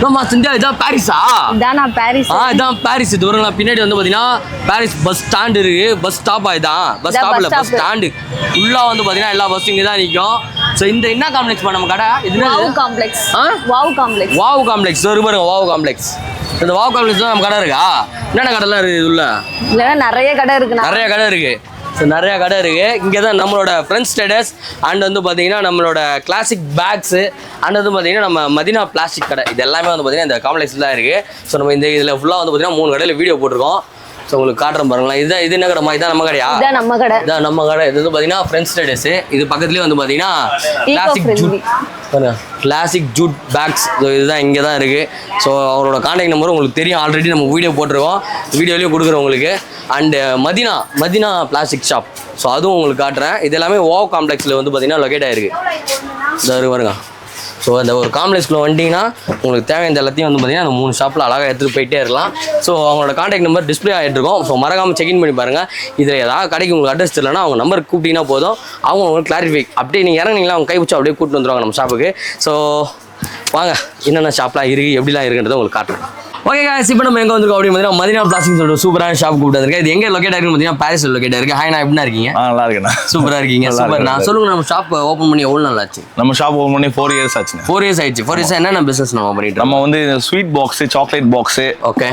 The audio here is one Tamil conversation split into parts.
ஆமா சந்தியா இதான் பாரிஸா? இதான் பாரிஸ். இதான் பாரிஸ். இது வருங்களா பின்னாடி வந்து பாத்தீங்கன்னா பாரிஸ் பஸ் ஸ்டாண்ட் இருக்கு. பஸ் ஸ்டாப் இதான். பஸ் ஸ்டாப் இல்ல பஸ் ஸ்டாண்டு. ஃபுல்லா வந்து பாத்தீங்கன்னா எல்லா பஸ்ஸும் இங்க தான் நிக்கும். சோ இந்த என்ன காம்ப்ளெக்ஸ் நம்ம கடை? இது wow complex. Wow complex. Wow complex. ஒரு பாருங்க வாவ் காம்ப்ளெக்ஸ். இந்த வாவ் காம்ப்ளெக்ஸ் தான் நம்ம கடை இருக்கா? என்னென்ன கடைலாம் இருக்கு இது உள்ள? இல்ல நிறைய கடை இருக்கு. நிறைய கடை இருக்கு. ஸோ நிறையா கடை இருக்குது. இங்கே தான் நம்மளோட ஃப்ரெண்ட்ஸ் ஸ்டேட்டஸ் அண்ட் வந்து பார்த்தீங்கன்னா நம்மளோட கிளாசிக் பேக்ஸு அண்ட் வந்து பார்த்தீங்கன்னா நம்ம மதினா பிளாஸ்டிக் கடை இது எல்லாமே வந்து பார்த்தீங்கன்னா இந்த காம்ப்ளெக்ஸில் தான் இருக்குது. ஸோ நம்ம இந்த இதில் ஃபுல்லாக வந்து பார்த்தீங்கன்னா 3 கடையில் வீடியோ போட்டிருக்கோம். ஸோ உங்களுக்கு காட்டுறேன் பாருங்களேன். இது என்ன கடைமா? இதான் நம்ம கடையா? இதான் நம்ம கடை. இதான் நம்ம கடை. இது வந்து பார்த்தீங்கன்னா ஃப்ரெண்ட்ஸ் ஸ்டேட்டஸ். இது பக்கத்துலேயே வந்து பார்த்தீங்கன்னா கிளாசிக் ஜூட் பேக்ஸ். ஸோ இதுதான் இங்கே தான் இருக்குது. ஸோ அவரோட கான்டாக்ட் நம்பர் உங்களுக்கு தெரியும். ஆல்ரெடி நம்ம வீடியோ போட்டிருக்கோம். வீடியோலேயும் கொடுக்குறோம் உங்களுக்கு. And Medina plastic shop. So அதுவும் உங்களுக்கு காட்டுறேன். இது எல்லாமே வாவ் காம்ப்ளெக்ஸில் வந்து பார்த்தீங்கன்னா லொக்கேட் ஆகிருக்கு. இதாக பாருங்க. ஸோ அந்த ஒரு காம்ப்ளெக்ஸ்க்குள்ள வந்துட்டிங்கன்னா உங்களுக்கு தேவையான எல்லாத்தையும் வந்து பார்த்தீங்கன்னா அந்த 3 ஷாப்பில் அழகாக எடுத்துகிட்டு போயிட்டே இருக்கலாம். ஸோ அவங்களோட கான்டாக்ட் நம்பர் டிஸ்பிளே ஆகிட்டு இருக்கும். ஸோ மறக்காமல் செக்இன் பண்ணி பாருங்கள். இதில் ஏதாவது கடைக்கு உங்களுக்கு அட்ரஸ் தெரியலன்னா அவங்க நம்பர் கூப்பிட்டீங்கன்னா போதும். அவங்க உங்களுக்கு கிளாரிஃபை அப்படியே நீங்கள் இறங்குனீங்களா அவங்க கை பிடிச்சி அப்படியே கூப்பிட்டு வந்துடுவாங்க நம்ம ஷாப்புக்கு. ஸோ வாங்க என்னென்ன ஷாப்லாம் இருக்குது எப்படிலாம் இருக்குன்றதை உங்களுக்கு காட்டுறேன். ஓகே गाइस இப்போ நம்ம எங்க வந்திருக்கோம் அப்படி பார்த்தீங்கன்னா மதினா பிளாஸ்டிக் சொல்ற சூப்பரான ஷாப் கூப்பிட்டு வந்திருக்கேன். இது எங்க லொகேட் ஆயிருக்கு பார்த்தீங்கன்னா பாரிஸ்ல லொகேட் ஆயிருக்கு. ஹாய் நான் எப்படினா இருக்கீங்க? நல்லா இருக்கேன். சூப்பரா இருக்கீங்க. சூப்பர். நான் சொல்லுங்க நம்ம ஷாப் ஓபன் பண்ணி எவ்வளவு நாள் ஆச்சு? நம்ம ஷாப் ஓபன் பண்ணி 4 இயர்ஸ் ஆச்சு. 4 இயர்ஸ் ஆயிடுச்சு. 4 இயர்ஸ் என்னென்ன பிசினஸ் நம்ம பண்ணிட்டு நம்ம வந்து sweet box, chocolate box, okay,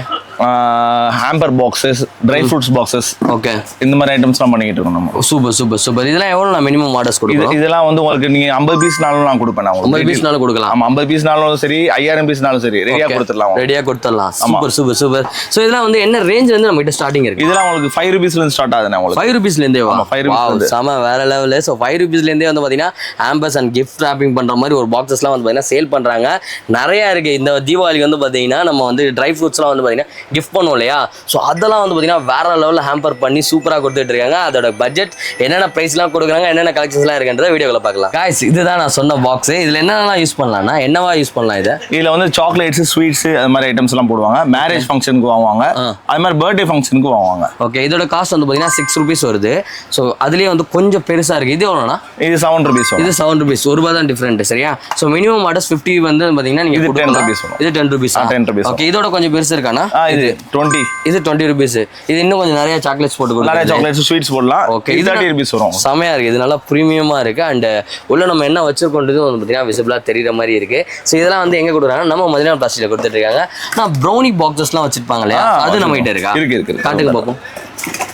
hamper boxes, dry fruits boxes, okay, இந்த மாதிரி ஐட்டம்ஸ்லாம் பண்ணிட்டு இருக்கோம் நம்ம. Super super super. இதெல்லாம் எவ்வளவு நான் மினிமம் ஆர்டர்ஸ் கொடுக்குறோம்? இதெல்லாம் வந்து உங்களுக்கு நீங்க 50 பீஸ்னாலும் நான் கொடுப்பேன். நான் 50 பீஸ்னாலும் கொடுக்கலாம். ஆமா 50 பீஸ்னாலும் சரி 5000 பீஸ்னாலும் சரி ரெடியா கொடுத்துடலாம். ரெடியா கொடுத்துடலாம். Super super super. சோ இதெல்லாம் வந்து என்ன ரேஞ்ச் வந்து நம்ம கிட்ட ஸ்டார்டிங் இருக்கு? இதெல்லாம் உங்களுக்கு 5 ரூபீஸ்ல இருந்து ஸ்டார்ட் ஆகுது. உங்களுக்கு 5 ரூபீஸ்ல இருந்தே வா. 5 ரூபீஸ் சம வேற லெவல். சோ 5 ரூபீஸ்ல இருந்தே வந்து பாத்தீங்கன்னா ஆம்பஸ் அண்ட் கிஃப்ட் ராப்பிங் பண்ற மாதிரி ஒரு பாக்ஸஸ்லாம் வந்து பாத்தீங்கன்னா சேல் பண்றாங்க. நிறைய இருக்கு. இந்த தீபாவளிக்கு வந்து பாத்தீங்கன்னா நம்ம வந்து ட்ரை ஃப்ரூட்ஸ்லாம் வந்து பாத்தீங்கன்னா கிஃப்ட் பண்ணுவோம் இல்லையா? ஸோ அதெல்லாம் வந்து பார்த்தீங்கன்னா வேற லெவலில் ஹேம்பர் பண்ணி சூப்பராக கொடுத்துட்டு இருக்காங்க. அதோட பட்ஜெட் என்னென்ன ப்ரைஸ்லாம் கொடுக்குறாங்க, என்னென்ன கலெக்ஷன்ஸ்லாம் இருக்குன்றத வீடியோவில் பார்க்கலாம். காய்ஸ் இதுதான் நான் சொன்ன பாக்ஸ். இதில் என்னென்னலாம் யூஸ் பண்ணலாம்னா என்னவா யூஸ் பண்ணலாம்? இதில் வந்து சாக்லேட்ஸ், ஸ்வீட்ஸ் அது மாதிரி ஐட்டம்ஸ் எல்லாம் போடுவாங்க. மேரேஜ் ஃபங்க்ஷனுக்கு வாங்குவாங்க, அது மாதிரி பர்த்டே ஃபங்க்ஷனுக்கு வாங்குவாங்க. ஓகே, இதோட காஸ்ட் வந்து பார்த்தீங்கன்னா 6 ரூபீஸ் வருது. ஸோ அதுலேயே வந்து கொஞ்சம் பெருசாக இருக்குது. இது எவ்வளோனா? இது 7 ரூபீஸ். இது 7 ரூபீஸ். ₹1 தான் டிஃப்ரெண்ட். சரியா? ஸோ மினிமம் ஆர்டர்ஸ் 50 வந்து பார்த்தீங்கன்னா நீங்கள் 10 ரூபீஸ். இது 10 ரூபீஸ். 10 ரூபீஸ். ஓகே, இதோட கொஞ்சம் பெருசு இருக்கானா? இது 20. இது 20 ரூபீஸ். இது இன்னும் கொஞ்சம் நிறைய சாக்லேட்ஸ் போட்டு கொடுக்கலாம். நிறைய சாக்லேட்ஸ், ஸ்வீட்ஸ் போடலாம். ஓகே, இது 30 ரூபீஸ் வரும். செமையா இருக்கு. இது நல்லா பிரீமியமா இருக்கு. அண்ட் உள்ள நம்ம என்ன வச்சிருக்கோன்றது வந்து பார்த்தீங்கன்னா விசிபிளா தெரியுற மாதிரி இருக்கு. ஸோ இதெல்லாம் வந்து எங்க கொடுக்குறாங்க? நம்ம மதினா பிளாஸ்டிக்ல கொடுத்துட்டு இருக்காங்க. நான் ப்ரௌனி பாக்ஸஸ்லாம் வச்சிருப்பாங்க இல்லையா? அது நம்ம கிட்ட இருக்கா? இருக்கு. காட்டுங்க பார்ப்போம்.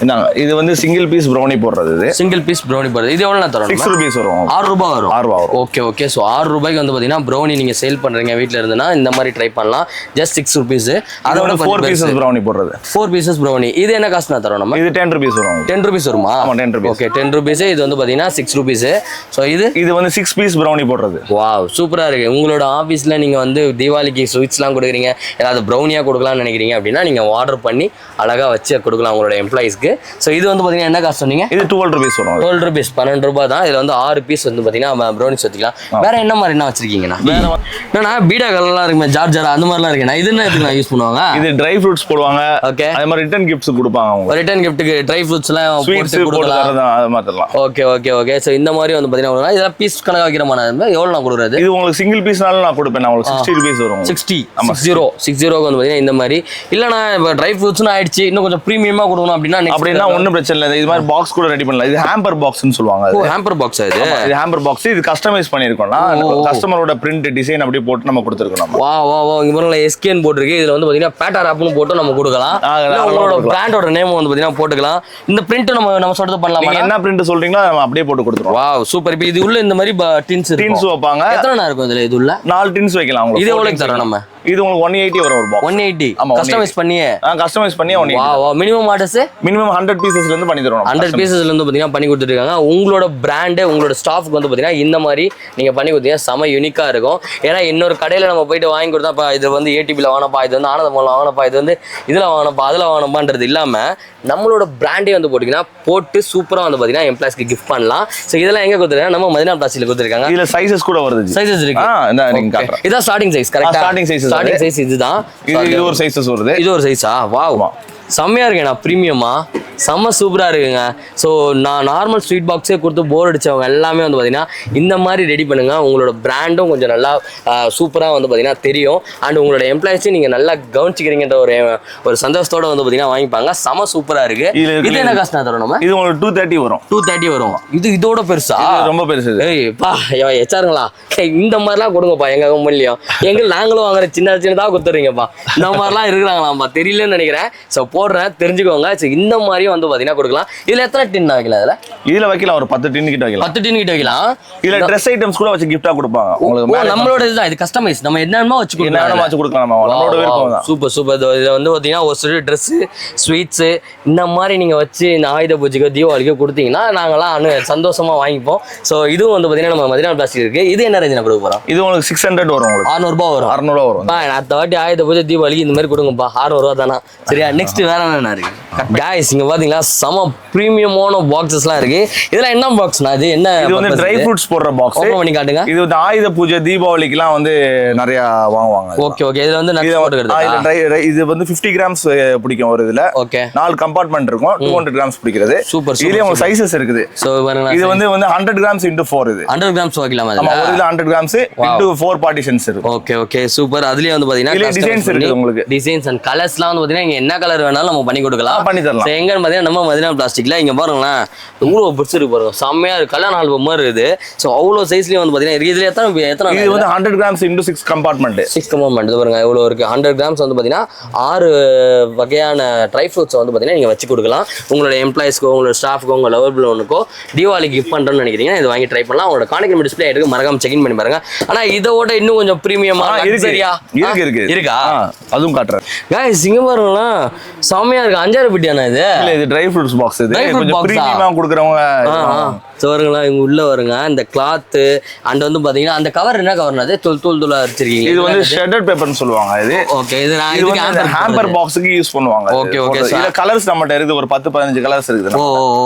என்னங்க இது வந்து சிங்கிள் பீஸ் ப்ரௌனி போடுறது. இது சிங்கிள் பீஸ் ப்ரௌனி போடுறது. இது எவ்வளவு தரோம்? 6 ரூபீஸ் வரும். 6 ரூபாய் வரும். 6 ரூபாய் வரும். Okay okay. ஸோ 6 ரூபாய்க்கு வந்து பார்த்தீங்கன்னா ப்ரௌனி நீங்க சேல் பண்றீங்க வீட்டில் இருந்துன்னா இந்த மாதிரி ட்ரை பண்ணலாம். Just 6 rupees. அதோட 4 பீசஸ் ப்ரௌனி போடுறது. 4 பீசஸ் ப்ரௌனி. இது என்ன காஸ்ட் நான் தரோம் நம்ம? இது 10 ரூபீஸ் வரும். 10 ரூபீஸ் வருமா? ஆமா 10 ரூபீஸ். Okay 10 rupees. இது வந்து பார்த்தீங்கன்னா 6 ரூபீஸ். ஸோ இது வந்து 6 பீஸ் ப்ரௌனி போடுறது. வாவ் சூப்பரா இருக்கு. உங்களோட ஆஃபீஸ்ல நீங்க வந்து தீபாவளிக்கு ஸ்வீட்ஸ்லாம் கொடுக்குறீங்க, ஏதாவது ப்ரௌனியா கொடுக்கலாம்னு நினைக்கிறீங்க அப்படின்னா நீங்க ஆர்டர் பண்ணி அழகா வச்சு கொடுக்கலாம் உங்களோட எம்ப்ளாயிஸ்க்கு. ஸோ இது வந்து பார்த்தீங்கன்னா என்ன காஸ்ட் சொன்னீங்க? இது 12 ரூபீஸ் வரும். 12 ரூபீஸ் 12 ரூபாய் தான். இதுல வந்து 6 பீஸ் வந்து பார்த்தீங்கன்னா ப்ரௌனிஸ் வச்சுக்கலாம். வேற என்ன மாதிரி என்ன வச்சிருக்கீங்கண்ணா? வேற என்னன்னா பீடா கலர்லாம் இருக்குமே, ஜார்ஜரா அந்த மாதிரிலாம் இருக்குண்ணா. இது என்ன இதுக்கு யூஸ் பண்ணுவாங்க? இது ட்ரை ஃப்ரூட்ஸ் போடுவாங்க. ஓகே, அதே மாதிரி ரிட்டர்ன் கிஃப்ட்ஸ் கொடுப்பாங்க. அவங்க ரிட்டர்ன் கிஃப்ட்டுக்கு ட்ரை ஃப்ரூட்ஸ் எல்லாம் போட்டு கொடுக்கலாம். அது மாதிரிலாம். Okay okay okay. ஸோ இந்த மாதிரி வந்து பார்த்தீங்கன்னா இதெல்லாம் பீஸ் கணக்கு வைக்கிற மாதிரி எவ்வளோ நான் கொடுக்குறது? இது உங்களுக்கு சிங்கிள் பீஸ்னாலும் நான் கொடுப்பேன். நான் உங்களுக்கு 60 ரூபீஸ் வரும். 60 60 வந்து பார்த்தீங்கன்னா இந்த மாதிரி. இல்லைனா இப்போ ட்ரை ஃப்ரூட்ஸ்னு ஆயிடுச்சு, இன்னும் கொஞ்சம் ப்ரீமியமாக கொடுக்கணும் அப்படின்னா ஒன்றும் பிரச்சனை இல்லை. இது மாதிரி பாக்ஸ் கூட ரெடி பண்ணலாம். இது ஹேம்பர் பாக்ஸ்னு சொல்லுவாங்க. Hamper box. இது ஹேம்பர் பாக்ஸ். இது கஸ்டமைஸ் பண்ணிருக்கோம்னா கஸ்டமரோட பிரிண்ட் டிசைன் அப்படியே போட்டு நம்ம கொடுத்துருக்கோம். வா வா வா. இங்க பாருங்க எஸ்கேன் போட்டுருக்கு. இதுல வந்து பாத்தீங்கன்னா பேட்டா ராப்னு போட்டு நம்ம கொடுக்கலாம். உங்களோட பிராண்டோட நேம் வந்து பாத்தீங்கன்னா போட்டுக்கலாம். இந்த பிரிண்ட் நம்ம சொல்றது பண்ணலாம். நீங்க என்ன பிரிண்ட் சொல்றீங்களோ நம்ம அப்படியே போட்டு கொடுத்துருவோம். Wow super. இப்போ இது உள்ள இந்த மாதிரி டின்ஸ் வைப்பாங்க. எத்தனை இருக்கும் இதுல? இது உள்ள 4 டின்ஸ் வைக்கலாம். இது எவ்வளவு தரோம் நம்ம? இது உங்களுக்கு 180 வரும் ஒரு பாக்ஸ். 180. கஸ்டமைஸ் பண்ணியே 180. வா மினிமம் ஆர்டர்ஸ் மினிமம் 100 பீசஸ்ல இருந்து பண்ணி தரோம். 100 பீசஸ்ல இருந்து பாத்தீங்கன்னா பண்ணி கொடுத்துட்டு இருக்காங்க. உங்களோட பிராண்ட் உங்களோட ஸ்டாஃப்க்கு வந்து பாத்தீங்கன்னா இந்த மாதிரி நீங்க பண்ணி கொடுத்தீங்கன்னா செம யூனிக்கா இருக்கும். ஏன்னா இன்னொரு கடையில நம்ம போயிட்டு வாங்கி கொடுத்தா இது வந்து ஏடிபில வாங்கப்பா, இது வந்து ஆனந்தமல்ல வாங்கப்பா, இது வந்து இதுல வாங்கப்பா, அதுல வாங்கப்பான்றது இல்லாம நம்மளோட பிராண்டே வந்து போட்டீங்கன்னா போட்டு சூப்பரா வந்து பாத்தீங்கன்னா எம்ப்ளாய்ஸ்க்கு கிஃப்ட் பண்ணலாம். சோ இதெல்லாம் எங்க கொடுத்துருக்காங்க? நம்ம மதினா பிளாஸ்டிக்ல கொடுத்துருக்காங்க. இதுல சைஸஸ் கூட வருது. சைஸஸ் இருக்கு. இதான் ஸ்டார்டிங் சைஸ். கரெக்ட்டா? ஸ்டார்டிங் சைஸ் இதுதான். இது ஒரு சைஸஸ் வருது. இது ஒரு சைஸா? வாவ் செம்மையாக இருக்குண்ணா ப்ரீமியமா செம்ம சூப்பராக இருக்குங்க. ஸோ நான் நார்மல் ஸ்வீட் பாக்ஸே கொடுத்து போர் அடித்தவங்க எல்லாமே வந்து பார்த்தீங்கன்னா இந்த மாதிரி ரெடி பண்ணுங்கள். உங்களோட பிராண்டும் கொஞ்சம் நல்லா சூப்பராக வந்து பார்த்தீங்கன்னா தெரியும். அண்ட் உங்களோட எம்ப்ளாயிஸையும் நீங்கள் நல்லா கவனிச்சிக்கிறீங்கன்ற ஒரு சந்தோஷத்தோட வந்து பார்த்தீங்கன்னா வாங்கிப்பாங்க. செம சூப்பராக இருக்குது. இது என்ன காசு நான் தரோம்? நம்ம இது உங்களுக்கு 230 வரும். 230 வரும். இதோட பெருசா? ரொம்ப பெருசு. ஏய்ப்பா எச்சாருங்களா இந்த மாதிரிலாம் கொடுங்கப்பா எங்கள் கம்பெனிலையும். நாங்களும் வாங்குற சின்னதாக கொடுத்துறீங்கப்பா. இந்த மாதிரிலாம் இருக்கிறாங்களாம்ப்பா, தெரியலன்னு நினைக்கிறேன். ஸோ போடுறேன், தெரிஞ்சுக்கோங்க. ஸோ இந்த மாதிரியும் வந்து பார்த்தீங்கன்னா கொடுக்கலாம். இதில் எத்தனை டின் வைக்கலாம்? இதில் வைக்கலாம் ஒரு 10 டின் கிட்ட வைக்கலாம். 10 டின் கிட்ட வைக்கலாம். இதில் ட்ரெஸ் ஐட்டம்ஸ் கூட வச்சு கிஃப்டாக கொடுப்பாங்க உங்களுக்கு. நம்மளோட இதுதான், இது கஸ்டமைஸ். நம்ம என்னென்னமோ வச்சு கொடுக்கலாம். Super super. இதில் வந்து பார்த்தீங்கன்னா ஒரு சில ட்ரெஸ்ஸு, ஸ்வீட்ஸு இந்த மாதிரி நீங்கள் வச்சு இந்த ஆயுத பூஜைக்கோ தீபாவளிக்கோ கொடுத்தீங்கன்னா நாங்களாம் சந்தோஷமாக வாங்கிப்போம். ஸோ இதுவும் வந்து பார்த்தீங்கன்னா நம்ம மதினா பிளாஸ்டிக் இருக்குது. இது என்ன ரேஞ்சில் கொடுக்க போகிறோம்? இது உங்களுக்கு 600 வரும். உங்களுக்கு 600 வரும். 600 வரும். அடுத்த வாட்டி ஆயுத பூஜை தீபாவளிக்கு இந்த மாதிரி கொடுங்கப்பா. 600 தானா? சரியா? நெக்ஸ்ட் வேற என்ன இருக்கு? கைஸ் இங்க பாத்தீங்களா செம பிரீமியமான பாக்ஸஸ்லாம் இருக்கு. இதெல்லாம் என்ன பாக்ஸ்னா? இது என்ன? இது வந்து ட்ரை ஃப்ரூட்ஸ் போடுற பாக்ஸ். ஓபன் பண்ணி காட்டுங்க. இது வந்து ஆயுத பூஜை தீபாவளிக்குலாம் வந்து நிறைய வாங்குவாங்க. Okay okay. இதுல வந்து நட்ஸ் போட்டுக்கிறது. இது வந்து 50 கிராம்ஸ் பிடிக்கும் ஒரு இதுல. ஓகே. 4 கம்பார்ட்மெண்ட் இருக்கும். 200 கிராம்ஸ் பிடிக்கிறது. சூப்பர். இதுலயே உங்களுக்கு சைஸஸ் இருக்குது. சோ பாருங்க, இது வந்து 100 கிராம்ஸ் into 4 இது. 100 கிராம்ஸ் வைக்கலாமா? ஆமா, ஒரு இதுல 100 கிராம்ஸ் into 4 பார்ட்டிஷன்ஸ் இருக்கு. Okay okay super. அதுலயே வந்து பாத்தீங்கன்னா இதுல டிசைன்ஸ் இருக்கு உங்களுக்கு. டிசைன்ஸ் அண்ட் கலர்ஸ்லாம் வந்து பாத்தீங்கன்னா நீங்க என்ன கலர் வேணாலும் நம்ம பண்ணி கொடுக்கலாம். பண்ணி தரலாம். எங்க பாத்தீங்கன்னா நம்ம மதினா பிளாஸ்டிக்ல இங்க பாருங்களேன் இவ்வளவு பிடிச்சி இருக்கு பாருங்க. செம்மையா இருக்கு. கல்யாண ஆல்பம் மாதிரி இருக்குது. சோ அவ்வளவு சைஸ்லயே வந்து பாத்தீங்கன்னா இதுல எத்தனை இது வந்து 100 கிராம்ஸ் into 6 கம்பார்ட்மெண்ட். 6 கம்பார்ட்மெண்ட் பாருங்க எவ்வளவு இருக்கு. 100 கிராம்ஸ் வந்து பாத்தீங்கன்னா 6 வகையான ட்ரை ஃப்ரூட்ஸ் வந்து பாத்தீங்கன்னா நீங்க வச்சு கொடுக்கலாம். உங்களோட எம்ப்ளாயிஸ்க்கோ உங்களோட ஸ்டாஃப்க்கோ உங்க லவர் பிளோனுக்கோ தீபாவளி கிஃப்ட் பண்றோம்னு நினைக்கிறீங்கன்னா இது வாங்கி ட்ரை பண்ணலாம். உங்களோட கான்டாக்ட் நம்பர் டிஸ்ப்ளே ஆயிருக்கு, மறக்காம செக் இன் பண்ணி பாருங்க. ஆனா இதோட இன்னும் கொஞ்சம் பிரீமியமா இருக்கா? அதுவும் காட்டுறேன். गाइस இங்க பாருங்களா செமையா இருக்கு. 5 பிட்டியானா இது? இல்ல இது ட்ரை ஃப்ரூட்ஸ் பாக்ஸ். இது கொஞ்சம் பிரீமியமா கொடுக்கறவங்க வருங்களா இங்க உள்ள வருங்க. இந்த கிளாத் அண்ட் வந்து பாத்தீங்கன்னா அந்த கவர் என்ன கவர்னா அது தூள் தூளா வச்சிருக்கீங்க. இது வந்து ஷெட்டட் பேப்பர்னு சொல்லுவாங்க. இது ஓகே. இது நான் இதுக்கு ஹேம்பர் பாக்ஸ்க்கு யூஸ் பண்ணுவாங்க. Okay okay. இதுல கலர்ஸ் நம்மட்ட இருக்கு. ஒரு 10-15 கலர்ஸ் இருக்குது. ஓ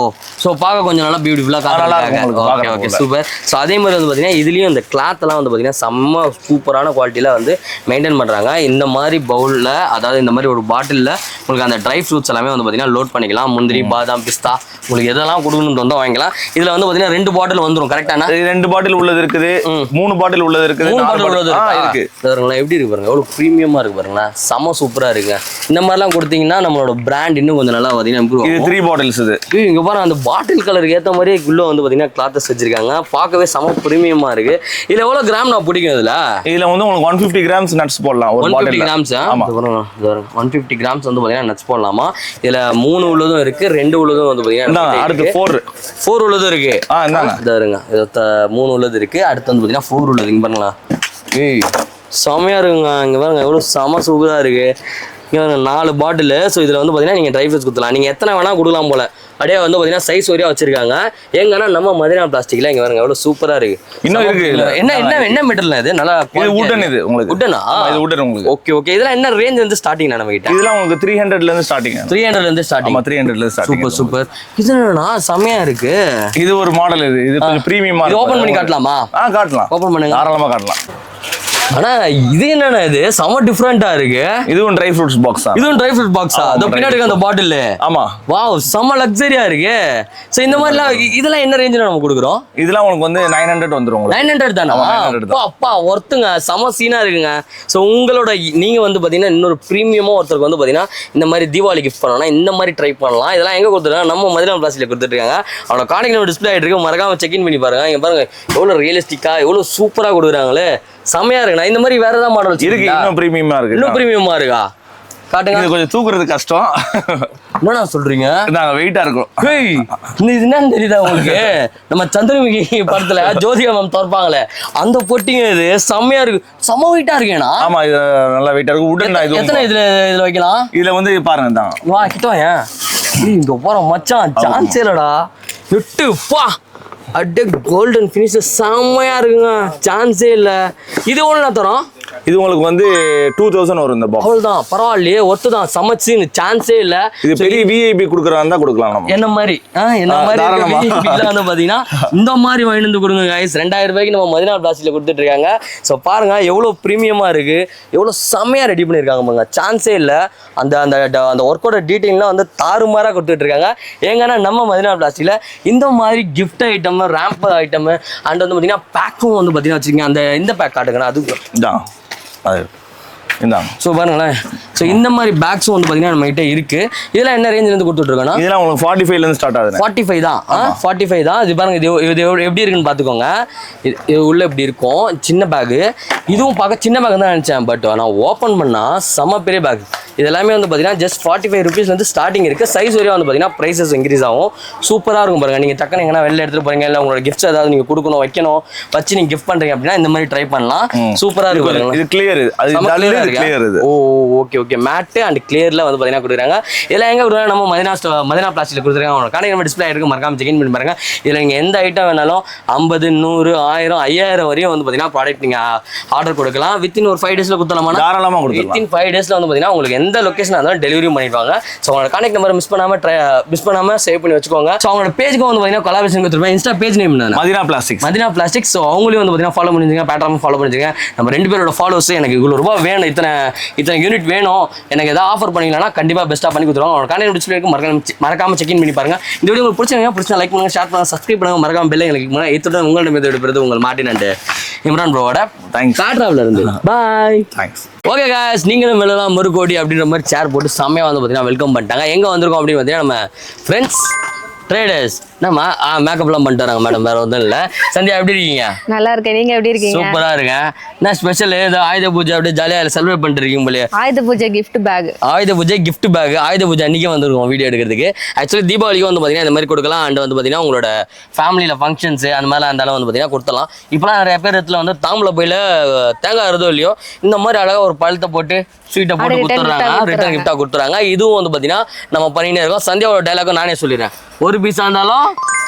சோ பாக்க கொஞ்சம் நல்லா பியூட்டிஃபுல்லா காட்டுறாங்க. Okay okay super. சோ அதே மாதிரி வந்து பாத்தீங்கன்னா இதுலயும் இந்த கிளாத் எல்லாம் வந்து பாத்தீங்கன்னா செம்ம சூப்பரான குவாலிட்டில வந்து மெயின்டைன் பண்றாங்க. இந்த மாதிரி பவுல்ல அதாவது இந்த மாதிரி ஒரு பாட்டில்ல உங்களுக்கு அந்த ட்ரை ஃப்ரூட்ஸ் எல்லாமே வந்து பாத்தீங்கன்னா லோட் பண்ணிக்கலாம். முந்திரி, பாதாம், பிஸ்தா உங்களுக்கு எதெல்லாம் கொடுக்கணும்னு வந்தா வாங்கிக்கலாம். இதுல வந்து பாத்தீங்கன்னா 2 பாட்டில் வந்துரும். கரெக்டானா? 2 பாட்டில் உள்ளது இருக்குது, 3 பாட்டில் உள்ளது இருக்குது, 4 பாட்டில் உள்ளது இருக்கு. பாருங்களா எப்படி இருக்கு பாருங்க. எவ்வளவு பிரீமியமா இருக்கு பாருங்களா. செம சூப்பரா இருக்கு. இந்த மாதிரிலாம் கொடுத்தீங்கன்னா நம்மளோட பிராண்ட் இன்னும் கொஞ்சம் நல்லா பாத்தீங்கன்னா இம்ப்ரூவ் ஆகும். இது 3 பாட்டில்ஸ் இது. இங்க பாருங்க அந்த பாட்டில் கலருக்கு ஏத்த மாதிரி உள்ள வந்து பாத்தீங்கன்னா கிளாத்ஸ் வச்சிருக்காங்க. பார்க்கவே செம பிரீமியமா இருக்கு. இதுல எவ்வளவு கிராம் நான் பிடிக்கும்? இதுல வந்து உங்களுக்கு 150 கிராம்ஸ் நட்ஸ் போடலாம். ஒரு 150 கிராம்ஸ். ஆமா 150 கிராம்ஸ் வந்து பாத்தீங்கன்னா நட்ஸ் போடலாமா. இதுல 3 உள்ளதும் இருக்கு, 2 உள்ளதும் வந்து பாத்தீங்கன்னா அடுத்து 4 உள்ளதும் இருக்கு. இதாருங்க 3 உள்ளது இருக்கு. அடுத்து வந்து பாத்தீங்கன்னா 4 உள்ளது. இங்க பாருங்களா செமையா இருக்குங்க. இங்க பாருங்க எவ்வளவு செம சூப்பரா இருக்கு. இங்க 4 பாட்டில். ஸோ இதுல வந்து பாத்தீங்கன்னா நீங்க ட்ரை ஃப்ரூட்ஸ் கொடுக்கலாம். நீங்க எத்தனை வேணா கொடுக்கலாம் போல. அப்படியே வந்து பாத்தீங்கன்னா சைஸ் வரையா வச்சிருக்காங்க. எங்கன்னா நம்ம மதினா பிளாஸ்டிக்ல இங்க பாருங்க எவ்வளவு சூப்பரா இருக்கு. இன்னும் இருக்கு. என்ன மெட்டீரியல் இது? நல்லா வுடன். இது உங்களுக்கு வுடனா? இது வுடன் உங்களுக்கு. Okay okay. இதெல்லாம் என்ன ரேஞ்ச் வந்து ஸ்டார்டிங் நம்ம கிட்ட? இதெல்லாம் உங்களுக்கு 300 ல இருந்து ஸ்டார்டிங். 300 ல இருந்து ஸ்டார்டிங். ஆமா 300 ல இருந்து ஸ்டார்டிங். Super super. இது என்னன்னா செமையா இருக்கு. இது ஒரு மாடல். இது கொஞ்சம் பிரீமியமா இருக்கு. ஓபன் பண்ணி காட்டலாமா? காட்டலாம். ஓபன் பண்ணுங்க. தாராளமா காட்டலாம். ஆனா இது என்னன்னா இது செம டிஃபரெண்டா இருக்கு. இதுவும் ட்ரை ஃப்ரூட்ஸ் பாக்ஸ் தான். இதுவும் ட்ரை ஃப்ரூட் பாக்ஸா? அது பின்னாடி அந்த பாட்டில். ஆமா. வாவ் செம லக்ஸரியா இருக்கு. சோ இந்த மாதிரிலாம் இதெல்லாம் என்ன ரேஞ்சில நம்ம கொடுக்குறோம்? இதெல்லாம் உங்களுக்கு வந்து 900 வந்துரும் உங்களுக்கு. 900 தானா? அப்பா ஒர்த்துங்க. செம சீனா இருக்குங்க. சோ உங்களோட நீங்க வந்து பாத்தீங்கன்னா இன்னொரு பிரீமியமா ஒருத்தருக்கு வந்து பாத்தீங்கன்னா இந்த மாதிரி தீபாவளி கிஃப்ட் பண்ணனும்னா இந்த மாதிரி ட்ரை பண்ணலாம். இதெல்லாம் எங்க கொடுத்துருக்காங்க? நம்ம மதினா பிளாஸ்டிக்ல கொடுத்துட்டு இருக்காங்க. அவனோட கான்டாக்ட் நம்பர் டிஸ்ப்ளே ஆயிட்டு இருக்கு. மறக்காம செக் இன் பண்ணி பாருங்க. இங்க பாருங்க எவ்வளவு ரியலிஸ்டிக்கா எவ்வளவு சூப்பரா கொடுக்குறாங்களே. செமையா இருக்கு. நான் இந்த மாதிரி வேற ஏதாவது மாடல் இருக்கு. இன்னும் பிரீமியமா இருக்கு. இன்னும் பிரீமியமா இருக்கா? காட்டுங்க. இது கொஞ்சம் தூக்குறது கஷ்டம். என்னடா சொல்றீங்க? நாங்க வெயிட்டா இருக்கும். ஏய் இது என்னன்னு தெரியுதா உங்களுக்கு? நம்ம சந்திரமுகி படத்துல ஜோதிகா மேம் தோற்பாங்களே அந்த பொட்டிங்க. இது செமையா இருக்கு. செம வெயிட்டா இருக்கேனா? ஆமா இது நல்லா வெயிட்டா இருக்கு. உடன் இது எத்தனை இதுல வைக்கலாம்? இதுல வந்து பாருங்க தான். வா கிட்ட வாங்க. இங்க போற மச்சான் சான்ஸ் இல்லடா. 8 பா அட் கோல்டன் ஃபினிஷ் செமையா இருக்குங்க. சான்ஸே இல்ல. இது ஒண்ணு தரோம். இது உங்களுக்கு வந்து 2000 வரும் இந்த பாக்ஸ். அவ்வளவுதான், பரவாயில்லையே, ஒர்த்து தான், சமைச்சு சான்ஸே இல்ல. இது பெரிய விஐபி குடுக்குறாங்க கொடுக்கலாம் நம்ம. என்ன மாதிரி வந்து பாத்தீங்கன்னா இந்த மாதிரி வாங்கிட்டு வந்து கொடுங்க guys. 2000 ரூபாய்க்கு நம்ம மதினா பிளாஸ்டிக்ல கொடுத்துட்டு இருக்காங்க. ஸோ பாருங்க எவ்வளவு பிரீமியமா இருக்கு, எவ்வளவு செம்மையா ரெடி பண்ணிருக்காங்க பாருங்க, சான்ஸே இல்ல. அந்த அந்த அந்த ஒர்க்கோட டீட்டெயில்லாம் வந்து தாறுமாறா கொடுத்துட்டு இருக்காங்க. ஏங்கன்னா நம்ம மதினா பிளாஸ்டிக்ல இந்த மாதிரி gift item, ramp item and வந்து பாத்தீங்கன்னா பேக்கும் வந்து பாத்தீங்கன்னா வச்சுக்கோங்க. அந்த இந்த பேக் காட்டுங்க, அது இதான் அது இந்தாங்க. ஸோ பாருங்களேன், ஸோ இந்த மாதிரி பேக்ஸும் வந்து பார்த்தீங்கன்னா நம்ம கிட்ட இருக்கு. இதெல்லாம் என்ன ரேஞ்சிலேருந்து கொடுத்துட்ருக்கோன்னா இதெல்லாம் உங்களுக்கு 45லேருந்து ஸ்டார்ட் ஆகுது. 45 தான். 45 தான். இது பாருங்க, இது எப்படி இருக்குன்னு பார்த்துக்கோங்க. இது உள்ள எப்படி இருக்கும், சின்ன பேகு. இதுவும் பார்க்க சின்ன பேக் தான் நினச்சேன், பட் நான் ஓப்பன் பண்ணால் செம்ம பெரிய பேக். இது எல்லாமே வந்து பார்த்தீங்கன்னா ஜஸ்ட் 45 ரூபீஸ்லேருந்து ஸ்டார்டிங் இருக்குது. சைஸ் வரையும் வந்து பார்த்தீங்கன்னா ப்ரைஸஸ் இன்க்ரீஸ் ஆகும். சூப்பராக இருக்கும் பாருங்கள். நீங்கள் டக்குனு எங்கன்னா வெளில எடுத்துகிட்டு போகிறீங்க, இல்லை உங்களோட கிஃப்ட்ஸ் ஏதாவது நீங்கள் கொடுக்கணும், வைக்கணும், வச்சு நீங்கள் கிஃப்ட் பண்ணுறீங்க அப்படின்னா இந்த மாதிரி ட்ரை பண்ணலாம். சூப்பராக இருக்கும். இது கிளியர், கிளியர் இது. ஓ ஓகே ஓகே, மேட்டு அண்ட் கிளியரில் வந்து பார்த்தீங்கன்னா கொடுக்குறாங்க. இதெல்லாம் எங்கே கொடுக்குறாங்க, நம்ம மதினா பிளாஸ்டிக்ல கொடுத்துருக்காங்க. அவங்களோட கடை நம்ம டிஸ்பிளே இருக்குது, மறக்காம செக் இன் பண்ணி பாருங்க. இதில் நீங்கள் எந்த ஐட்டம் வேணாலும் 50, 100, 1000, 5000 வரையும் வந்து பார்த்தீங்கன்னா ப்ராடக்ட் நீங்கள் ஆர்டர் கொடுக்கலாம். வித்தின் ஒரு 5 டேஸில் கொடுத்தலாமா? தாராளமாக கொடுக்கலாம். வித்தின் 5 டேஸில் வந்து பார்த்தீங்கன்னா உங்களுக்கு எந்த லொக்கேஷனாக இருந்தாலும் டெலிவரியும் பண்ணிடுவாங்க. ஸோ அவங்களோட கான்டாக்ட் நம்பரை மிஸ் பண்ணாமல் சேவ் பண்ணி வச்சுக்கோங்க. ஸோ அவங்களோட பேஜுக்கு வந்து பார்த்தீங்கன்னா கொலாபரேஷன் கொடுத்துருப்பேன். இன்ஸ்டா பேஜ் நேம் என்ன? Medina plastics. ஸோ அவங்களையும் வந்து பார்த்தீங்கன்னா ஃபாலோ பண்ணிருங்க, பேட்டராமல் ஃபாலோ பண்ணிருங்க. நம்ம 2 பேரோட ஃபாலோவர்ஸ் எனக்கு இவ்வளோ ரூபா வேணும், இத்தனை யூனிட் வேணும், எனக்கு எதாவது ஆஃபர் பண்ணிக்கலாம்னா கண்டிப்பாக பெஸ்ட்டாக பண்ணி கொடுத்துருவாங்க. அவங்களோட கான்டாக்ட் டிஸ்பிளே இருக்கு, மறக்காம செக் இன் பண்ணி பாருங்க. இந்த வீடியோ உங்களுக்கு பிடிச்சா லைக் பண்ணுங்க, ஷேர் பண்ணுங்க, சப்ஸ்கிரைப் பண்ணுங்க, மறக்காம பெல் எங்களுக்கு இத்துடன் உங்களிடம் எடுப்பது உங்கள் மார்ட்டின் அண்ட் இம்ரான் ப்ரோவோட காட்ராவில் இருந்து. பாய். ஓகே guys, நீங்களும் வெள்ளலாம் மறுகோடி அப்படின்ற மாதிரி சேர் போட்டு செம்மையாக வந்து பார்த்தீங்கன்னா வெல்கம் பண்ணிட்டாங்க. எங்கே வந்திருக்கோம் அப்படின்னு பார்த்தீங்கன்னா நம்ம ஃப்ரெண்ட்ஸ் ட்ரேடர்ஸ். நம்ம மேக்கப்லாம் பண்ணிட்டு வராங்க மேடம், வேற ஒன்றும் இல்லை. சந்தியா எப்படி இருக்கீங்க? நல்லா இருக்கேன், நீங்க எப்படி இருக்கீங்க? சூப்பரா இருக்கேன். என்ன ஸ்பெஷல்? ஏதோ ஆயுத பூஜை அப்படியே ஜாலியாக செலிப்ரேட் பண்ணிட்டு இருக்கீங்க போலயே. ஆயுத பூஜை கிஃப்ட் பேக். ஆயுத பூஜை அன்றைக்கே வந்துருக்கோம் வீடியோ எடுக்கிறதுக்கு. ஆக்சுவலி தீபாவளிக்கு வந்து பார்த்தீங்கன்னா இந்த மாதிரி கொடுக்கலாம். அண்ட் வந்து பார்த்தீங்கன்னா உங்களோட ஃபேமிலியில் ஃபங்க்ஷன்ஸு அந்த மாதிரிலாம் இருந்தாலும் வந்து பார்த்தீங்கன்னா கொடுத்தலாம். இப்போலாம் நிறைய பேர் இடத்துல வந்து தாம்பளை போயில தேங்காய் இருதோ இல்லையோ இந்த மாதிரி அழகாக ஒரு பழத்தை போட்டு ஸ்வீட்டை போட்டு கொடுத்துட்றாங்க, ரிட்டர்ன் கிஃப்டாக கொடுத்துறாங்க. இதுவும் வந்து பார்த்தீங்கன்னா நம்ம பண்ணினே இருக்கோம். சந்தியாவோட டைலாக்கும் நானே சொல்லிடுறேன், ஒரு பீஸாக இருந்தாலும்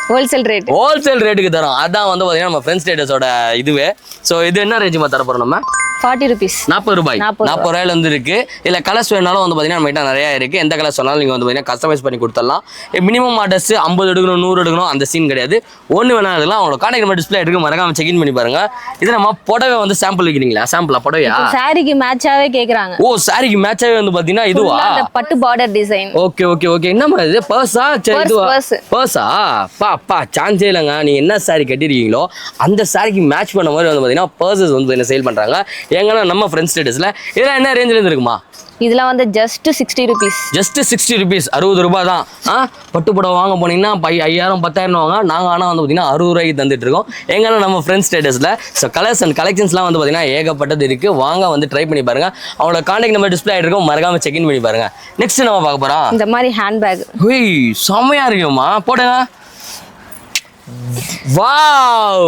ஹோல்சேல் ரேட்டுக்கு தரோம். அதான் வந்து பார்த்தீங்கன்னா நம்ம ஃப்ரெண்ட்ஸ் ஸ்டேட்டஸோட இதுவே. ஸோ இது என்ன ரேஞ்சுமா தர போகிறோம்? நம்ம 40 ரூபீஸ், 40 ரூபாய், 40 ரூபாயில வந்து இருக்கு. இல்லை கலர்ஸ் வேணாலும் வந்து பார்த்தீங்கன்னா நம்ம கிட்ட நிறையா இருக்கு. எந்த கலர்ஸ் வேணாலும் நீங்கள் வந்து பார்த்தீங்கன்னா கஸ்டமைஸ் பண்ணி கொடுத்துடலாம். மினிமம் ஆர்டர்ஸ் 50 எடுக்கணும், 100 எடுக்கணும், அந்த சீன் கிடையாது. ஒன்று வேணா எடுக்கலாம். அவங்களோட கான்டாக்ட் நம்பர் டிஸ்பிளே எடுக்க மறக்காம செக் இன் பண்ணி பாருங்க. இது நம்ம புடவை வந்து சாம்பிள் வைக்கிறீங்களா? சாம்பிளா புடவையா? சாரிக்கு மேட்சாவே கேக்குறாங்க. ஓ, சாரிக்கு மேட்சாவே வந்து பார்த்தீங்கன்னா இதுவா? பட்டு border design. Okay okay okay. என்னமா இது பர்ஸா? சரி, இதுவா பர்ஸா? பா சான்ஸே இல்லைங்க. நீங்க என்ன சாரி கட்டிருக்கீங்களோ அந்த சாரிக்கு மேட்ச் பண்ண மாதிரி வந்து பார்த்தீங்கன்னா பர்சஸ் வந்து என்ன சேல் பண்றாங்க. ஏங்கன்னா நம்ம ஃப்ரெண்ட்ஸ் ஸ்டேட்டஸ்ல இதெல்லாம் என்ன ரேஞ்சில இருந்து இருக்குமா? இதெல்லாம் வந்து ஜஸ்ட் 60 ரூபீஸ். ஜஸ்ட் 60 ரூபீஸ், 60 ரூபாய் தான். பட்டு புடவை வாங்க போனீங்கன்னா 5000 10,000 வாங்க. நாங்கள் ஆனால் வந்து பார்த்தீங்கன்னா 60 ரூபாய்க்கு தந்துட்டு இருக்கோம். எங்கன்னா நம்ம ஃப்ரெண்ட்ஸ் ஸ்டேட்டஸில். ஸோ கலர்ஸ் அண்ட் கலெக்ஷன்ஸ்லாம் வந்து பார்த்தீங்கன்னா ஏகப்பட்டது இருக்குது. வாங்க வந்து ட்ரை பண்ணி பாருங்க. அவங்களோட கான்டாக்ட் நம்பர் டிஸ்பிளே ஆகிருக்கும், மறக்காம செக் இன் பண்ணி பாருங்க. நெக்ஸ்ட் நம்ம பார்க்க போகிறோம் இந்த மாதிரி ஹேண்ட் பேக். செம்மையா இருக்குமா, போடுங்க. வாவ்,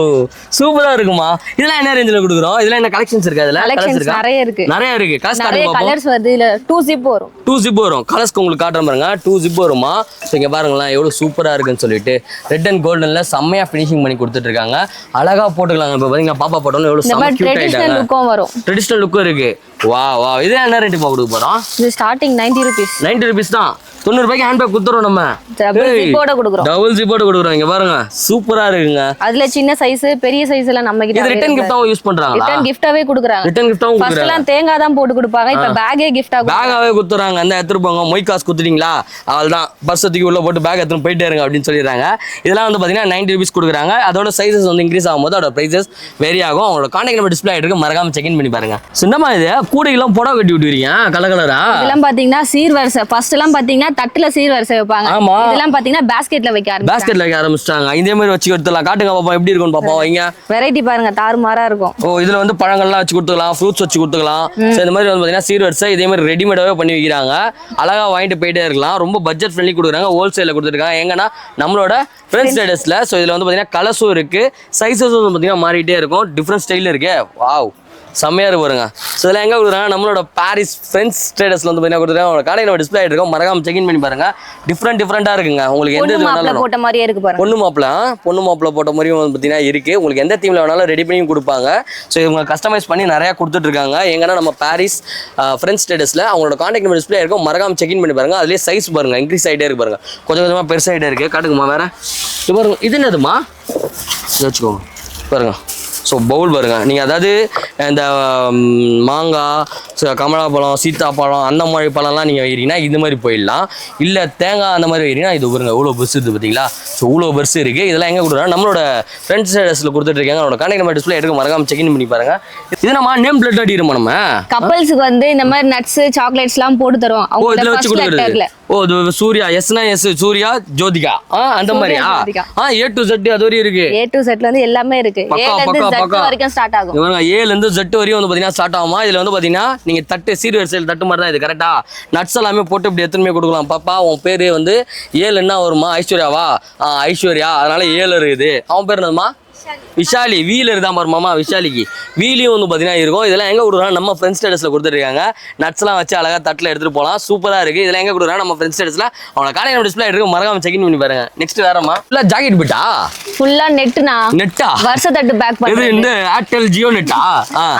சூப்பரா இருக்குமா. இதெல்லாம் என்ன ரேஞ்சில கொடுக்குறோம்? இதெல்லாம் என்ன கலெக்ஷன்ஸ் இருக்கு? அதுல கலெக்ஷன்ஸ் நிறைய இருக்கு. நிறைய கலர்ஸ் வருது. இல்ல 2 zip வரும். 2 zip வரும். கலர்ஸ்க்கு உங்களுக்கு காட்டுறேன் பாருங்க. 2 zip வருமா. ஸோ இங்க பாருங்களேன் எவ்வளவு சூப்பரா இருக்குன்னு சொல்லிட்டு ரெட் அண்ட் கோல்டன்ல செம்மையா ஃபினிஷிங் பண்ணி கொடுத்துட்டு இருக்காங்க. அழகா போட்டுக்கலாம். இப்போ பாருங்க பாப்பா போட்டோம்னா எவ்வளவு செம்ம கியூட் ஆயிட்டாங்க. ட்ரெடிஷனல் லுக்கும் இருக்கு. வா, இது என்ன ரேட் கொடுக்க போறோம்? இது ஸ்டார்டிங் 90 ரூபீஸ். 90 ரூபீஸ் தான். 90 ரூபாய்க்கு ஹேண்ட் பேக் கொடுத்துறோம். நம்ம டபுள் ஜிப்போட கொடுக்குறோம். இங்க பாருங்க சூப்பரா இருக்குங்க. அதுல சின்ன சைஸ், பெரிய சைஸ் எல்லாம் நம்ம கிட்ட. இது ரிட்டர்ன் கிஃப்டாவும் யூஸ் பண்றாங்களா? ரிட்டர்ன் கிஃப்டாவே கொடுக்குறாங்க. ஃபர்ஸ்ட் எல்லாம் தேங்காய் தான் போட்டு கொடுப்பாங்க. இப்ப பேக்கே கிஃப்டா பேக்காவே கொடுத்துறாங்க. அந்த எடுத்துட்டு போங்க, மொய் காசு கொடுத்துட்டீங்களா அவள்தான் பர்சத்துக்கு உள்ள போட்டு பேக் எடுத்துட்டு போயிட்டே இருங்க அப்படின்னு சொல்லிடுறாங்க. இதெல்லாம் வந்து பாத்தீங்கன்னா 90 ரூபீஸ் கொடுக்குறாங்க. அதோட சைஸஸ் வந்து இன்க்ரீஸ் ஆகும்போது அதோட பிரைசஸ் வேரி ஆகும். அவங்களோட கான்டாக்ட் நம்பர் டிஸ்பிளே ஆயிருக்கு, மறக்காம செக் இன் பண்ணி பாருங்க. சின்னமா இது கூடையெல்லாம் புடவை கட்டி விட்டுறீங்க கலர் கலரா. இதெல்லாம் பாத்தீங்கன்னா சீர்வரிசை. ஃபர்ஸ்ட் எல்லாம் பாத்தீங்கன்னா தட்டுல சீர்வரிசை வைப்பாங்க. இதெல்லாம் பாத்தீங்கன்னா பேஸ்கெட்ல வைக்க ஆரம்பிச்சிட்டாங்க. இதே மாதிரி வச்சு கொடுத்துலாம். காட்டுங்க பாப்பா எப்படி இருக்கும் பாப்பா. வைங்க, வெரைட்டி பாருங்க, தாறுமாறா இருக்கும். ஓ, இதுல வந்து பழங்கள்லாம் வச்சு கொடுத்துக்கலாம், ஃப்ரூட்ஸ் வச்சு கொடுத்துக்கலாம். இந்த மாதிரி வந்து பாத்தீங்கன்னா சீர்வரிசை இதே மாதிரி ரெடிமேடாவே பண்ணி வைக்கிறாங்க. அழகா வாங்கிட்டு போயிட்டே இருக்கலாம். ரொம்ப பட்ஜெட் ஃப்ரெண்ட்லி கொடுக்குறாங்க. ஹோல்சேல்ல கொடுத்துருக்காங்க. எங்கன்னா நம்மளோட ஃப்ரெண்ட்ஸ் ஸ்டேட்டஸ்ல. ஸோ இதுல வந்து பாத்தீங்கன்னா கலர்ஸும் இருக்கு, சைஸஸும் வந்து பாத்தீங்கன்னா மாறிட்டே இருக்கும். டிஃப்ரெண்ட் ஸ்டைல் இருக்கு. வாவ், செம்மையாக இருக்கு பாருங்க. ஸோ இதெல்லாம் எங்கே கொடுக்குறாங்க, நம்மளோட பாரிஸ் ஃப்ரெண்ட்ஸ் ட்ரேடர்ஸ்ல வந்து பார்த்தீங்கன்னா கொடுத்துருக்காங்க. உங்களோட கடையில் நம்ம டிஸ்பிளே ஆகிட்டு இருக்கோம், மறக்காம செக் இன் பண்ணி பாருங்க. டிஃப்ரெண்ட்டாக இருக்குங்க. உங்களுக்கு எந்த இது வேணாலும் போட்ட மாதிரியே இருக்கு பாருங்க. பொண்ணு மாப்பிள்ள போட்ட மாதிரியும் வந்து பார்த்தீங்கன்னா இருக்கு. உங்களுக்கு எந்த தீமில் வேணாலும் ரெடி பண்ணி கொடுப்பாங்க. ஸோ இவங்க கஸ்டமைஸ் பண்ணி நிறையா கொடுத்துட்டு இருக்காங்க. எங்கன்னா நம்ம பாரிஸ் ஃப்ரெண்ட்ஸ் ஸ்டேட்டஸில் அவங்களோட கான்டாக்ட் நம்பர் டிஸ்பிளே இருக்கும், மறக்காம செக் இன் பண்ணி பாருங்க. அதுலேயே சைஸ் பாருங்க, இன்க்ரீஸ் ஆகிட்டே இருக்கு பாருங்க, கொஞ்சம் கொஞ்சமாக பெருசாகிட்டே இருக்கு. காட்டுக்குமா வேற இது பாருங்க, இது என்னதுமா வச்சுக்கோங்க பாருங்க. ஸோ பவுல் பாருங்க, நீங்கள் அதாவது இந்த மாங்காய், கமலாப்பழம், சீத்தாப்பழம் அந்த மாதிரி பழம்லாம் நீங்கள் வைக்கிறீங்கன்னா இது மாதிரி போயிடலாம். இல்லை தேங்காய் அந்த மாதிரி வைக்கிறீங்கன்னா இது பாருங்க இவ்வளோ பெருசு இருக்குது பார்த்தீங்களா. ஸோ இவ்வளோ பெருசு இருக்குது. இதெல்லாம் எங்கே கொடுக்குறோம், நம்மளோட ஃப்ரெண்ட்ஸ் ஸ்டேட்டஸில் கொடுத்துட்ருக்காங்க. அவனோட கான்டாக்ட் நம்பர் டிஸ்பிளே எடுக்க மறக்காம செக் இன் பண்ணி பாருங்க. இது நம்ம நேம் பிளேட் அடிக்கிறோம் நம்ம கப்பல்ஸுக்கு வந்து இந்த மாதிரி நட்ஸ் சாக்லேட்ஸ்லாம் போட்டு தருவோம். ஓ இதில் வச்சு கொடுக்குறது. ஓ இது சூர்யா, எஸ்னா எஸ், சூர்யா ஜோதிகா அந்த மாதிரியா. A to Z அது வரையும் இருக்கு. A to Z வந்து எல்லாமே இருக்கு. A ல இருந்து Z வரைக்கும் ஸ்டார்ட் ஆகும். இவங்க A ல இருந்து Z வரையும் வந்து பாத்தீங்கன்னா ஸ்டார்ட் ஆகுமா. இதுல வந்து பாத்தீங்கன்னா நீங்க தட்டு சீர்வரிசையில் தட்டு மாதிரி தான் இது. கரெக்டா நட்ஸ் எல்லாமே போட்டு இப்படி எத்தனை கொடுக்கலாம். பாப்பா உன் பேரு வந்து A ல என்ன வருமா, ஐஸ்வர்யாவா? ஐஸ்வர்யா, அதனால A ல இருக்குது. அவன் பேர் என்னதுமா, விஷாலி. வீல் இருந்தா பாருமாமா விஷாலிக்கு வீலியும் வந்து பார்த்தீங்கன்னா இருக்கும். இதெல்லாம் எங்கே கொடுக்குறாங்க, நம்ம ஃப்ரெண்ட்ஸ் ஸ்டேட்டஸில் கொடுத்துருக்காங்க. நட்ஸ்லாம் வச்சு அழகாக தட்டில் எடுத்துகிட்டு போகலாம். சூப்பராக இருக்குது. இதெல்லாம் எங்கே கொடுக்குறாங்க, நம்ம ஃப்ரெண்ட்ஸ் ஸ்டேட்டஸில் அவனை காலையில் டிஸ்பிளே எடுக்க மறக்காம செக் இன் பண்ணி பாருங்க. நெக்ஸ்ட் வேறமா இல்லை ஜாக்கெட் பிட்டா ஃபுல்லாக நெட்டா வருஷ தட்டு பேக் பண்ணுறது. இது இந்த ஏர்டெல் ஜியோ நெட்டா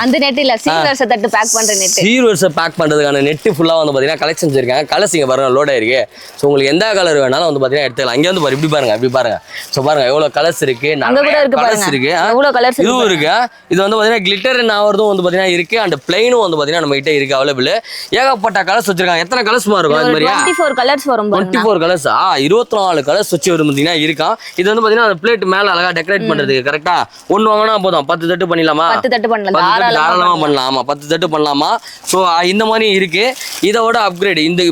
அந்த நெட் இல்லை, சீர் வருஷ தட்டு பேக் பண்ணுற நெட். சீர் வருஷம் பேக் பண்ணுறதுக்கான நெட்டு ஃபுல்லாக வந்து பார்த்தீங்கன்னா கலெக்ஷன்ஸ் இருக்காங்க. கலர்ஸ் இங்கே பாருங்க லோட் ஆயிருக்கு. ஸோ உங்களுக்கு எந்த கலர் வேணாலும் வந்து பார்த்தீங்கன்னா எடுத்துக்கலாம். இங்கே வந்து பாரு இப்படி பாருங்க, இப்படி பாருங்க. ஸோ பாருங்க எவ்வளோ கலர்ஸ் இருக்கு, நிறைய கலர்ஸ் இருக்கு. இதுவும் இருக்கு. இது வந்து பாத்தீங்கன்னா கிளிட்டர் ஆவறதும் வந்து பாத்தீங்கன்னா இருக்கு. அண்ட் பிளைனும் வந்து பாத்தீங்கன்னா நம்ம கிட்ட இருக்கு அவைலபிள். ஏகப்பட்ட கலர்ஸ் வச்சிருக்காங்க. எத்தனை கலர்ஸ் இருக்கும் அது மாதிரியா? 24 கலர்ஸ் வரும். 24 கலர்ஸ் 24 கலர்ஸ் வச்சு வரும் பாத்தீங்கன்னா இருக்கா. இது வந்து பாத்தீங்கன்னா அந்த பிளேட் மேல அழகா டெக்கரேட் பண்றதுக்கு கரெக்டா. ஒன்னு வாங்கினா போதும் 10 தட்டு பண்ணிடலாமா? 10 தட்டு பண்ணலாம், தாராளமா பண்ணலாம். ஆமா 10 தட்டு பண்ணலாமா. ஸோ இந்த மாதிரி இருக்கு. இதோட அப்கிரேட் இந்த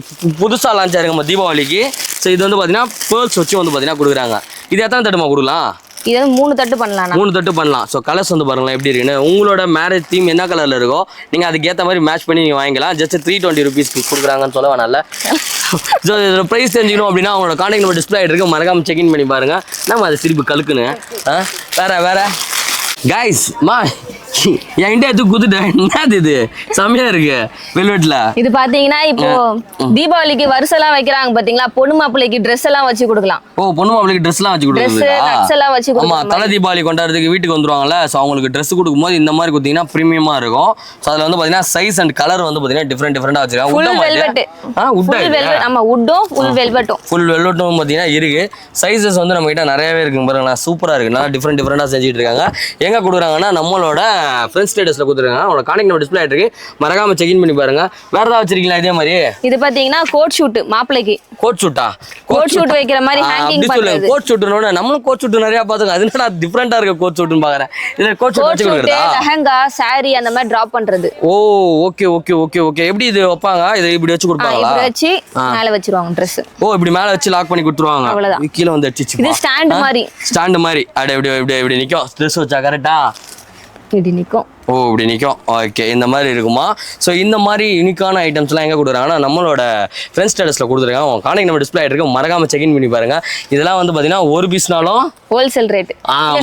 புதுசா லான்ச் ஆயிருங்க நம்ம தீபாவளிக்கு. ஸோ இது வந்து பாத்தீங்கன்னா பேர்ல்ஸ் வச்சு வந்து பாத்தீங்கன்னா கொடுக்குறாங்க. இது எத்தனை தட்டுமா கொடுக்கலாம்? இது 3 தட்டு பண்ணலாம். 3 தட்டு பண்ணலாம். ஸோ கலர்ஸ் வந்து பாருங்களேன் எப்படி இருக்குன்னு. உங்களோட மேரேஜ் தீம் என்ன கலரில் இருக்கோ நீங்கள் அதுக்கேற்ற மாதிரி மேட்ச் பண்ணி நீங்கள் வாங்கிக்கலாம். ஜஸ்ட் 320 ருபீஸ்க்கு கொடுக்குறாங்கன்னு சொல்ல வேணாம்ல. ஸோ இதோட ப்ரைஸ் தெரிஞ்சுக்கணும் அப்படின்னா அவங்களோட கான்டாக்ட் நம்பர் டிஸ்பிளே ஆகிட்டு மறக்காம செக் இன் பண்ணி பாருங்கள். நம்ம அதை திருப்பி கலுக்குன்னு வேற கைஸ் என்கிட்ட எடுத்து குடுத்துட்டேன். என்னது இது செம்மையா இருக்கு வெல்வெட்ல. இது பாத்தீங்கன்னா இப்போ தீபாவளிக்கு வருஷம்லாம் வைக்கிறாங்க பாத்தீங்களா, பொண்ணு மாப்பிள்ளைக்கு ட்ரெஸ் எல்லாம் வச்சு கொடுக்கலாம். ஓ பொண்ணு மாப்பிள்ளைக்கு ட்ரெஸ் எல்லாம் வச்சு கொடுக்கலாம். ஆமா தலை தீபாவளி கொண்டாடுறதுக்கு வீட்டுக்கு வந்துருவாங்கல்ல. ஸோ அவங்களுக்கு ட்ரெஸ் கொடுக்கும்போது இந்த மாதிரி கொடுத்தீங்கன்னா ப்ரீமியமா இருக்கும். ஸோ அதுல வந்து பாத்தீங்கன்னா சைஸ் அண்ட் கலர் வந்து பாத்தீங்கன்னா டிஃப்ரெண்டா வச்சிருக்காங்க. ஃபுல் வெல்வெட்டும் பாத்தீங்கன்னா இருக்கு. சைஸஸ் வந்து நம்ம கிட்ட நிறையவே இருக்கு பாருங்களா. சூப்பரா இருக்கு. நல்லா டிஃப்ரெண்டா செஞ்சுட்டு இருக்காங்க. எங்க கொடுக்குறாங்கன்னா நம்மளோட ஃப்ரெண்ட்ஸ் ஸ்டேட்டஸ்ல கொடுத்துருக்காங்க. அவங்களோட கான்டாக்ட் நம்பர் டிஸ்பிளே ஆயிட்டு மறக்காம செக் இன் பண்ணி பாருங்க. வேற ஏதாவது வச்சிருக்கீங்களா இதே மாதிரி? இது பாத்தீங்கன்னா கோட் ஷூட் மாப்பிளைக்கு. கோட் ஷூட்டா? கோட் ஷூட் வைக்கிற மாதிரி ஹேங்கிங் பண்றது. கோட் ஷூட்னோட நம்மளும் கோட் ஷூட் நிறைய பாத்துங்க. அது என்னடா டிஃபரண்டா இருக்கு கோட் ஷூட்னு பாக்குறேன். இதுல கோட் ஷூட் வச்சு கொடுக்கறதா? லெஹங்கா, saree அந்த மாதிரி டிராப் பண்றது. ஓ ஓகே. எப்படி இது வைப்பாங்க? இது இப்படி வச்சு கொடுப்பாங்களா? இப்படி வச்சு மேல வச்சிருவாங்க Dress. ஓ இப்படி மேல வச்சு லாக் பண்ணி கொடுத்துருவாங்க. கீழ வந்து அடிச்சு. இது ஸ்டாண்ட் மாதிரி. அட இப்படி நிக்கும். Dress வச்சா கரெக்ட்டா இப்படி நிக்கும். ஓ இப்படி நிற்கும். ஓகே இந்த மாதிரி இருக்குமா. ஸோ இந்த மாதிரி யூனிக்கான ஐட்டம்ஸ்லாம் எங்கே கொடுக்குறாங்கன்னா நம்மளோட ஃப்ரெண்ட்ஸ் ஸ்டேட்டஸில் கொடுத்துருக்காங்க. அவங்க கான்டாக்ட் நம்பர் டிஸ்பிளே ஆகிட்டு மறக்காம செக் இன் பண்ணி பாருங்க. இதெல்லாம் வந்து பார்த்தீங்கன்னா ஒரு பீஸ்னாலும் ஹோல்சேல் ரேட்.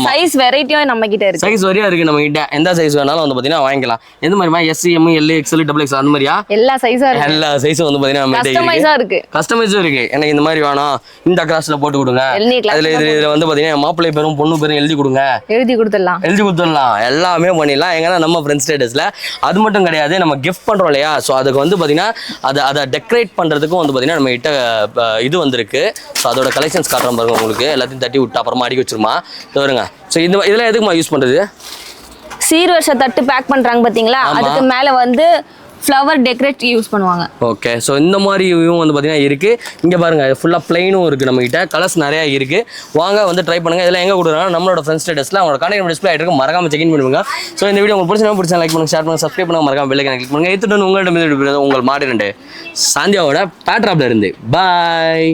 சைஸ் வெரைட்டியும் நம்ம கிட்ட இருக்கு. சைஸ் வரையா இருக்கு நம்ம கிட்ட. எந்த சைஸ் வேணாலும் வந்து பார்த்தீங்கன்னா வாங்கிக்கலாம். எந்த மாதிரிமா S, M, L, XL, double X அந்த மாதிரியா எல்லா சைஸும் இருக்கு. எல்லா சைஸும் வந்து பார்த்தீங்கன்னா நம்ம கஸ்டமைஸா இருக்கு. கஸ்டமைஸும் இருக்கு. எனக்கு இந்த மாதிரி வேணும் இந்த கிளாஸ்ல போட்டு கொடுங்க. இதுல வந்து பார்த்தீங்கன்னா மாப்பிள்ளை பேரும் பொண்ணு பேரும் எழுதி கொடுங்க. எழுதி கொடுத்துடலாம். எல்லாமே பண்ணிடலாம். எங்கன்னா நம்ம ஃப்ரெண்ட்ஸ் ஸ்டேட்டஸ். அது மட்டும் கிடையாது, நம்ம கிஃப்ட் பண்றோம் இல்லையா. ஸோ அதுக்கு வந்து பார்த்தீங்கன்னா அதை டெக்கரேட் பண்றதுக்கும் வந்து பார்த்தீங்கன்னா நம்ம கிட்ட இது வந்திருக்கு. ஸோ அதோட கலெக்ஷன்ஸ் காட்டுறோம் பாருங்க. உங்களுக்கு எல்லாத்தையும் தட்டி விட்டு அப்புறமா அடிக்க வச்சிருமா வருங்க. ஸோ இதெல்லாம் எதுக்குமா யூஸ் பண்றது? சீர் வருஷ தட்டு பேக் பண்றாங்க பாத்தீங்களா, அதுக்கு மேல வந்து ஃப்ளவர் டெக்கரேட் யூஸ் பண்ணுவாங்க. ஓகே ஸோ இந்த மாதிரி வந்து பார்த்தீங்கன்னா இருக்குது. இங்கே பாருங்கள் ஃபுல்லாக ப்ளைனும் இருக்குது நம்மகிட்ட. கலர்ஸ் நிறையா இருக்குது. வாங்க வந்து ட்ரை பண்ணுங்கள். இதெல்லாம் எங்கே கொடுக்குறாங்க நம்மளோட ஃப்ரெண்ட்ஸ் ஸ்டேட்டஸில் அவங்களோட கான்டாக்ட் டிஸ்பிளே ஆகிட்டு மறக்காம செக் இன் பண்ணுங்க. ஸோ இந்த வீடியோ உங்களுக்கு பிடிச்சா லைக் பண்ணுங்க, ஷேர் பண்ணுங்க, சப்ஸ்கிரைப் பண்ணுங்க, மறக்காம பெல் ஐகானை கிளிக் பண்ணுங்க. எடுத்துட்டு உங்கள்கிட்ட உங்கள் மாடி 2 சாந்தியாவோட பேட்ராப்ல இருந்து பாய்.